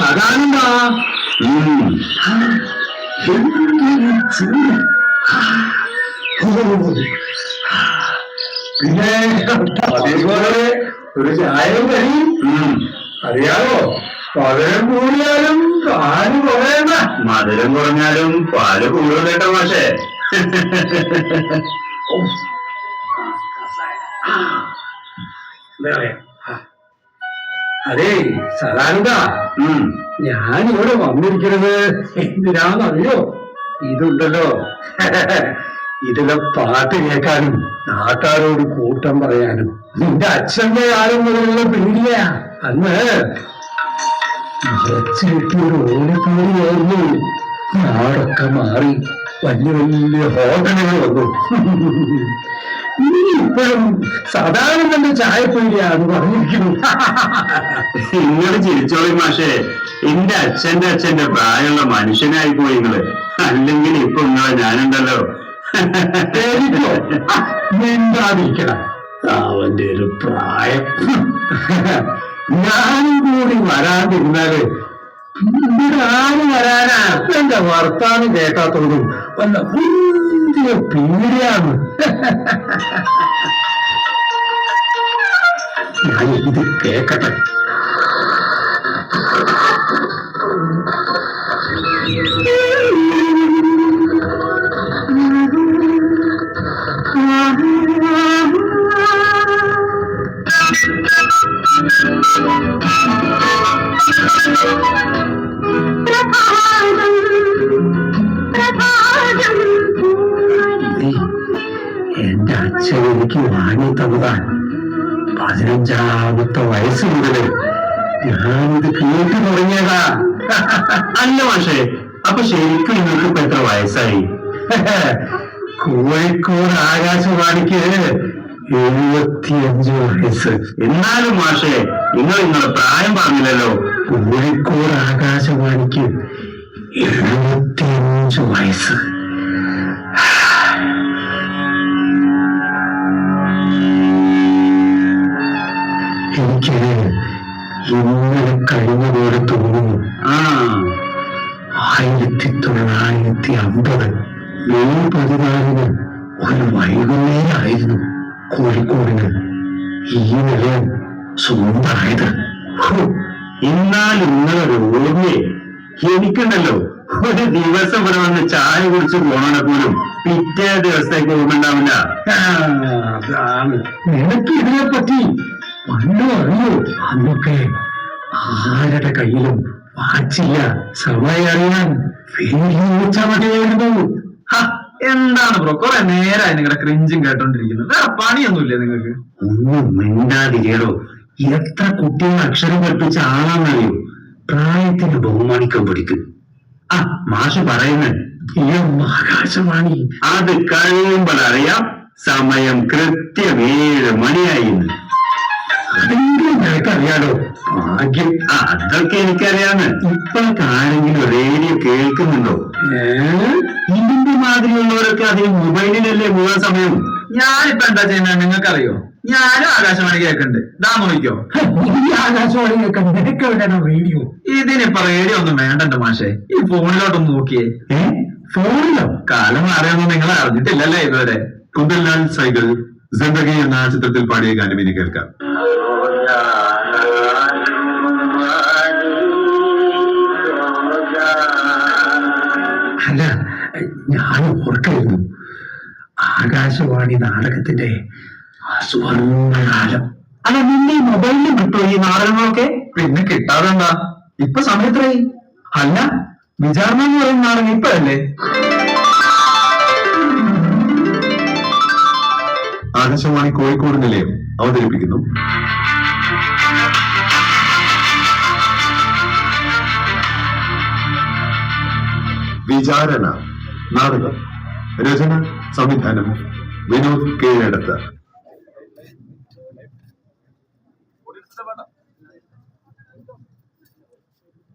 സദാനന്ദാ. പിന്നെ അതേപോലെ ഒരു ചായയും കഴിയും. അറിയാമോ, മധുരം കൂടിയാലും പാല് കുറയണ്ട. മധുരം കുറഞ്ഞാലും പാല് കൂടുതൽ കേട്ടോ മാഷേ. അതെ സദാനന്ദ, ഞാനിവിടെ വന്നിരിക്കുന്നത് എന്തിനാന്നറിയോ? ഇതുണ്ടല്ലോ, ഇതിലെ പാട്ട് കേൾക്കാനും നാട്ടാരോട് കൂട്ടം പറയാനും. നിന്റെ അച്ഛന്റെ കാലം മുതലുള്ള പേടിയാ. അന്ന് മറച്ചിട്ടൊരു ഓടിപ്പേടിയായിരുന്നു. നാടൊക്കെ മാറി വലിയ വലിയ ഹോട്ടലുകൾ വന്നു. നീ ഇപ്പോഴും സാധാരണ ചായപ്പേടിയാന്ന് പറഞ്ഞിരിക്കുന്നു. നിങ്ങള് ചിരിച്ചോളി മാഷേ. എന്റെ അച്ഛന്റെ പ്രായമുള്ള മനുഷ്യനായി പോയി നിങ്ങള്. അല്ലെങ്കിൽ ഇപ്പൊ നിങ്ങളെ ഞാനുണ്ടല്ലോ. മിണ്ടാതിരിക്കണം. അവന്റെ ഒരു പ്രായം. ഞാനും കൂടി വരാതിരുന്നാല് ഇവിടെ ആര് വരാനാ? എന്റെ വർത്താനം കേൾക്കാത്തോണ്ടും വല്ല വലിയ പേടിയാണ്. ഞാൻ ഇത് കേക്കട്ടെ. എന്റെ അച്ഛൻ എനിക്ക് വാങ്ങി തന്നതാ. 15ാമത്തെ വയസ്സ് മുതല് ഞാനിത് കേട്ടു തുടങ്ങിയതാ. അല്ല മാഷേ, അപ്പൊ ശരിക്കും നിങ്ങൾക്ക് ഇപ്പൊ എത്ര വയസ്സായി? കോഴിക്കോട് ആകാശവാണിക്ക് 75 വയസ്സ്. എന്നാലും മാഷേ, നിങ്ങളുടെ പ്രായം പറഞ്ഞില്ലല്ലോ. കോഴിക്കോട് ആകാശവാണിക്ക് 75 വയസ്സ്. എനിക്ക് ഇന്നലെ കഴിഞ്ഞ പോലെ തോന്നുന്നു. 1950 മെയ് 14 ഒരു വൈകുന്നേരമായിരുന്നു കോഴിക്കോടിന് ഈ നിലയം സ്വന്തമായത്. എന്നാലും നിങ്ങളൊരു ഓർമ്മയെ എനിക്കുണ്ടല്ലോ. ഒരു ദിവസം ഇവിടെ വന്ന് ചായ കുടിച്ച് പോണെ പോലും പിറ്റേ ദിവസത്തേക്ക് ഓർമ്മയുണ്ടാവില്ല. അതാണ്. നിനക്ക് ഇതിനെപ്പറ്റി പണ്ടും അറിയോ? അന്നൊക്കെ ആരുടെ കയ്യിലും വാച്ചില്ല. സമയം അറിയാൻ വെച്ചാൽ മതിയായിരുന്നു. എന്താണ് ബ്രോ, കുറെ നേരമായി നിങ്ങളുടെ ക്രിഞ്ചും കേട്ടോണ്ടിരിക്കുന്നത്. വേറെ പണിയൊന്നുമില്ലേ നിങ്ങൾക്ക്? ഒന്നും മിണ്ടാതിരിയടോ. എത്ര കുട്ടികൾ അക്ഷരം പഠിപ്പിച്ച ആളാന്നറിയോ? പ്രായത്തിന് ബഹുമാനിക്കാൻ പഠിക്കും. മാഷ് പറയുന്നത് ആകാശവാണി. അത് കഴിയുമ്പോൾ അറിയാം. സമയം കൃത്യം 7 മണിയായിരുന്നു. അതെങ്കിലും നിനക്കറിയാലോ. ഭാഗ്യം. അതൊക്കെ എനിക്കറിയാന്ന്. ഇപ്പോഴത്തെ ആരെങ്കിലും റേഡിയോ കേൾക്കുന്നുണ്ടോ? ഇതിന്റെ മാതിരിയുള്ളവരൊക്കെ അതിന് മൊബൈലിലല്ലേ മുഴുവൻ സമയം. ഞാനിപ്പോ എന്താ ചെയ്യുന്നത് നിങ്ങൾക്കറിയോ? ഞാനും ആകാശവാണി കേൾക്കണ്ട്. ദാ നോക്കിക്കോ. ആകാശവാണി കേൾക്കാൻ നിനക്ക് എവിടെയാണോ റേഡിയോ? ഇതിനിപ്പോ റേഡിയോ ഒന്നും വേണ്ടല്ലോ മാഷേ. ഈ ഫോണിലോട്ടൊന്ന് നോക്കിയേ. ഫോണിലോ? കാലം മാറിയൊന്നും നിങ്ങൾ അറിഞ്ഞിട്ടില്ലല്ലേ ഇതുവരെ. കുന്തൽലാൽ സൈഗൾ ജിന്ദഗി എന്ന ചിത്രത്തിൽ പാടിയ ഗാനം ഇനി കേൾക്കാം. അല്ല, ഞാൻ ഓർക്കായിരുന്നു ആകാശവാണി നാടകത്തിന്റെ സുവർണകാലം. അല്ല, നിന്നെ മൊബൈലിൽ കിട്ടുമോ ഈ നാടകങ്ങളൊക്കെ? പിന്നെ കിട്ടാതെന്താ? ഇപ്പൊ സമയത്രയായി? അല്ല, വിചാരണ എന്ന് പറയുന്ന നാടകം ഇപ്പഴല്ലേ? ആകാശവാണി കോഴിക്കോട് നിലയം അവതരിപ്പിക്കുന്നു വിചാരണ നാടകം. രചന, സംവിധാനം വിനോദ് കീഴടത്ത്.